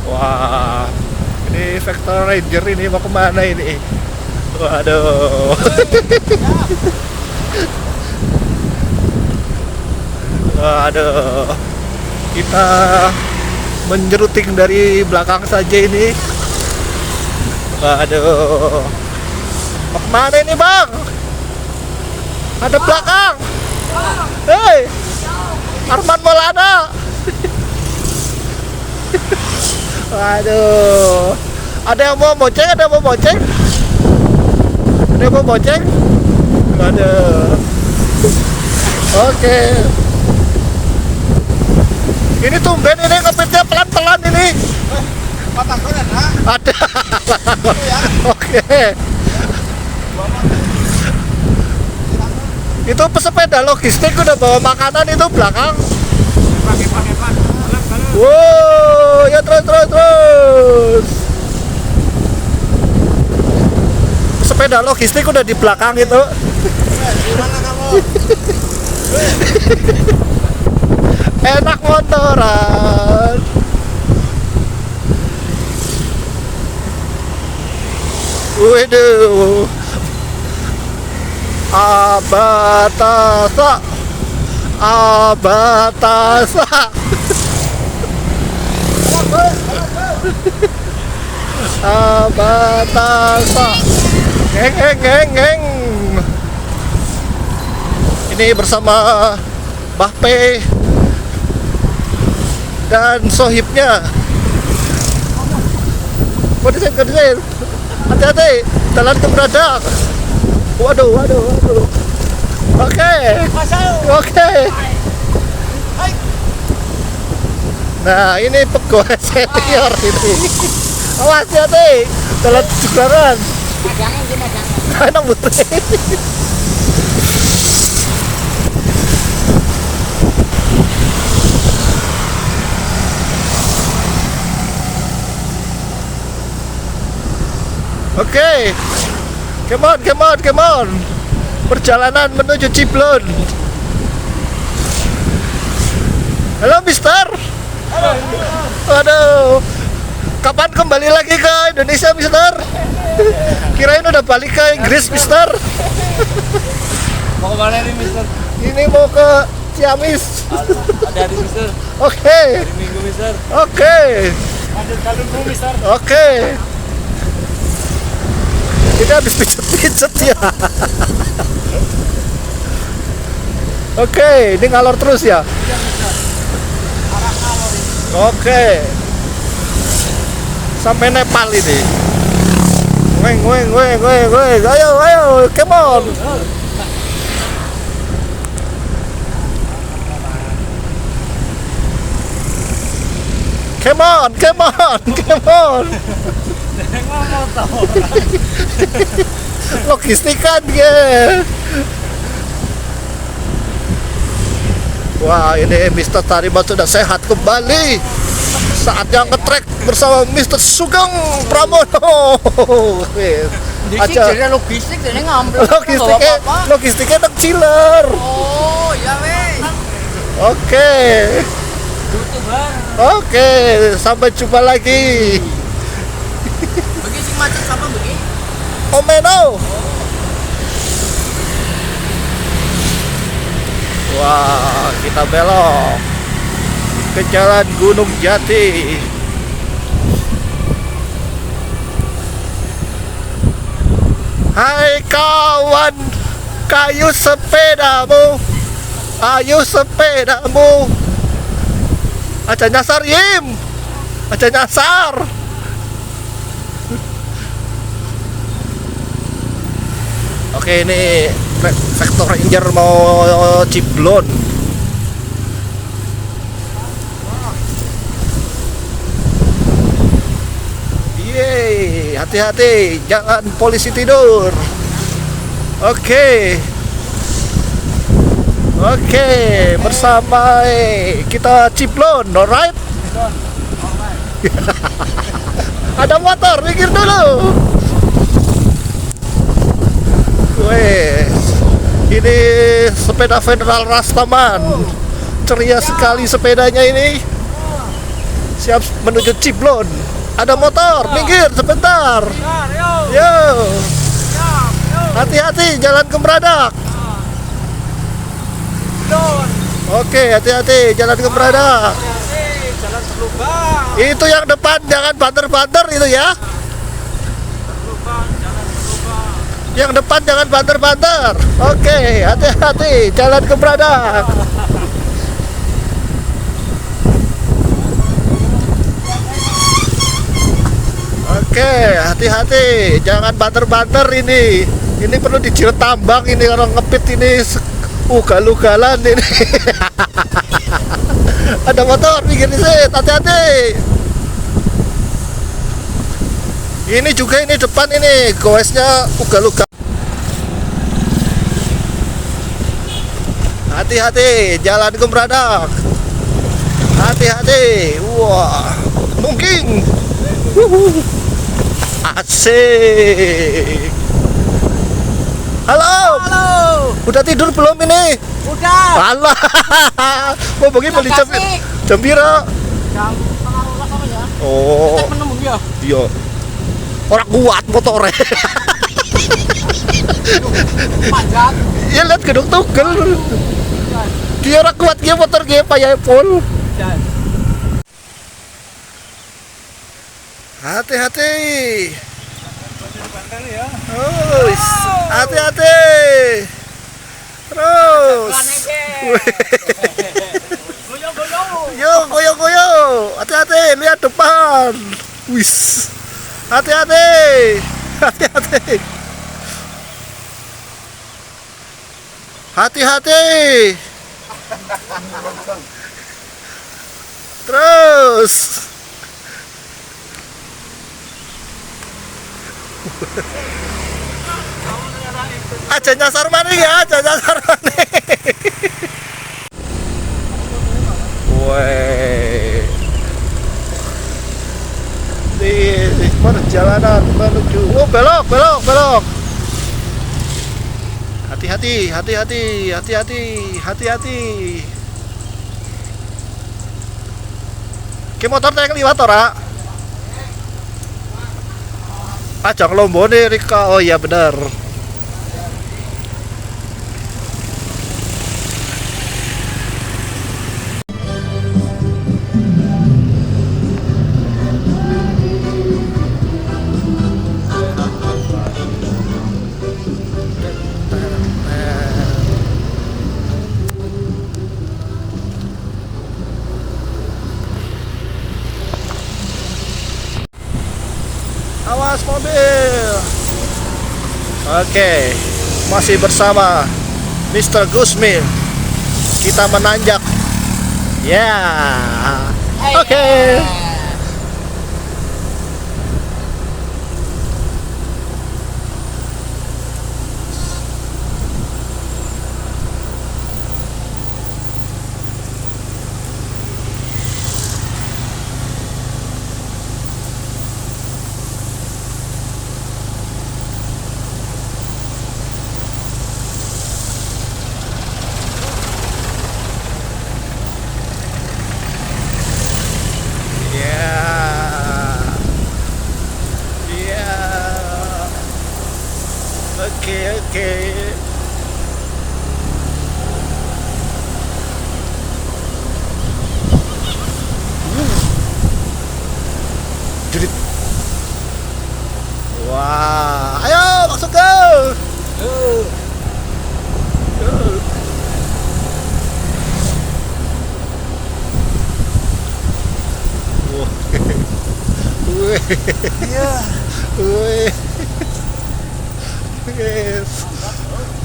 Wah, ini Vector Ranger ini mau kemana ini? Waduh. Waduh. Kita menjeruting dari belakang saja ini. Waduh. Mau kemana ini bang? Ada belakang. Hei, Arman Maulana. Waduh. Ada yang mau bonceng? Ada yang mau bonceng? Ada yang mau bonceng? Waduh. Oke. Ini tumben ini ngepitnya pelan-pelan ini. Ada. Oke. Itu pesepeda logistik udah bawa makanan itu belakang. Wow, ya terus. Sepeda logistik udah di belakang itu. Gimana kamu? Enak motoran. Waduh. Abatasa. Abatasa. Geng. Ini bersama Mbah P dan sohibnya. Kodesin. Hati-hati, jalan keberadaan. Waduh. Oke. Nah, ini pegawai senior ini. Awas hati, jalan seberangan. Enak betul. Oke, come on. Perjalanan menuju Ciblon. Halo, Mister. Waduh, kapan kembali lagi ke Indonesia, Mister? Kirain udah balik ke Inggris, Mister. Mau kemana nih, Mister? Ini mau ke Ciamis. Hati-hati, Mister. Oke. Hari Minggu, Mister. Oke. Ada kalungku, Mister. Oke. Kita habis pijet ya. Oke, ini ngalor terus ya. Oke. Sampai Nepal ini. Weng. Ayo, come on. Come on. Ngomong tau. Logistikan ya. Wah, ini Mr. Tariman sudah sehat kembali. Saatnya nge-track bersama Mr. Sugeng Pramono. Jadi logistik ini ngambil. Logistiknya nang chiller. Oh, ya weh. Oke. YouTuber. Oke, sampai jumpa lagi. Bagi si macet sama bagi? Omeno. Wah, kita belok ke Jalan Gunung Jati. Hai kawan, kayu sepedamu. Ayo sepedamu. Aja nyasar, Yim. Aja nyasar. Oke, ini Vector Ranger mau Ciblon. Yeay, hati-hati, jangan polisi tidur. Oke, bersama kita Ciblon, alright? Ada motor, minggir dulu. Wes, ini sepeda Federal Rastaman. Ceria sekali sepedanya ini. Siap menuju Ciblon. Ada motor, minggir sebentar. Yo. Hati-hati jalan Kemeradak. Oke, hati-hati jalan Kemeradak. Jalan berlubang. Itu yang depan jangan banter-banter itu ya. Berlubang, jalan berlubang. Yang depan jangan banter-banter. Oke, hati-hati jalan Kemeradak. Oke, hati-hati jangan banter-banter ini. Ini perlu dijiret tambang ini orang ngepit ini ugal-ugalan ini. Ada motor pinggir di sini, hati-hati. Ini juga ini depan ini goesnya ugal-ugal. Hati-hati jalan Kemeradak. Hati-hati. Wah, mungkin. Asik. Halo. Halo. Udah tidur belum ini? Udah. Alah. Mau pergi beli jambira. Jam setengah 12 apa ya? Oh, Kita menembung ya. iya. Orang kuat motornya. Panjat. Ya lihat gedung tugel. Dia orang kuat dia motor dia payah full. Dan Hati-hati. ya. Oh, hati-hati. Terus. Goyang-goyang. Yo, goyang-goyang. Hati-hati, lihat depan. Wis. Hati-hati. Hati-hati. Hati-hati. Terus. Aja nyasar mana ya, aja nyasar mana. Woi. Di perjalanan menuju belok. Hati-hati. Ki motor teh kliwat ora? Ajak lombone Rika. Oh iya benar. Awas mobil. Oke, masih bersama Mr. Gusmin. Kita menanjak. Ya. Oke. Oke. Jadi, wah, ayo masuk ke. Iya. Yes.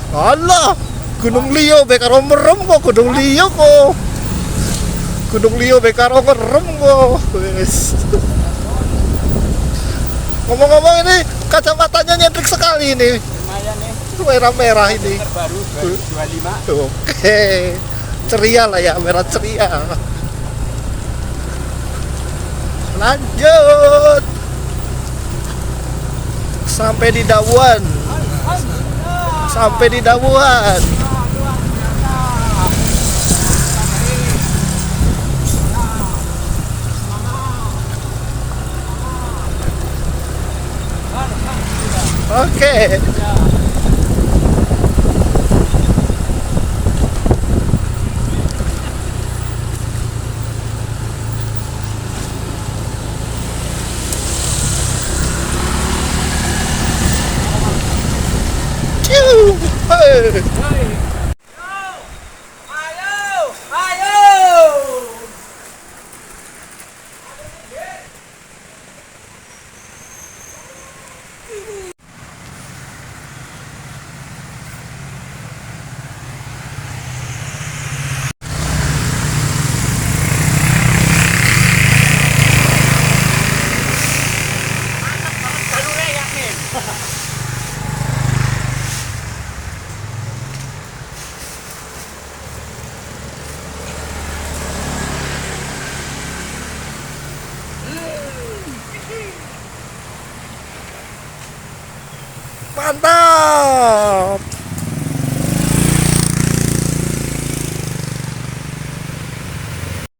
Allah, Gunung Lio bekaro merem kok Gunung Lio kok. Gunung Lio bekaro merem kok. Wes. Ngomong-ngomong ini kacamatanya nyentrik sekali ini. Lumayan nih. Merah-merah ini. Terbaru 25. Oke. Ceria lah ya, merah ceria. Lanjut. Sampai di Dawuan. Sampai di Dawuan. Oke. Ciu. Hei. Ayo, ayo. Jalurnya yakin. Mantap.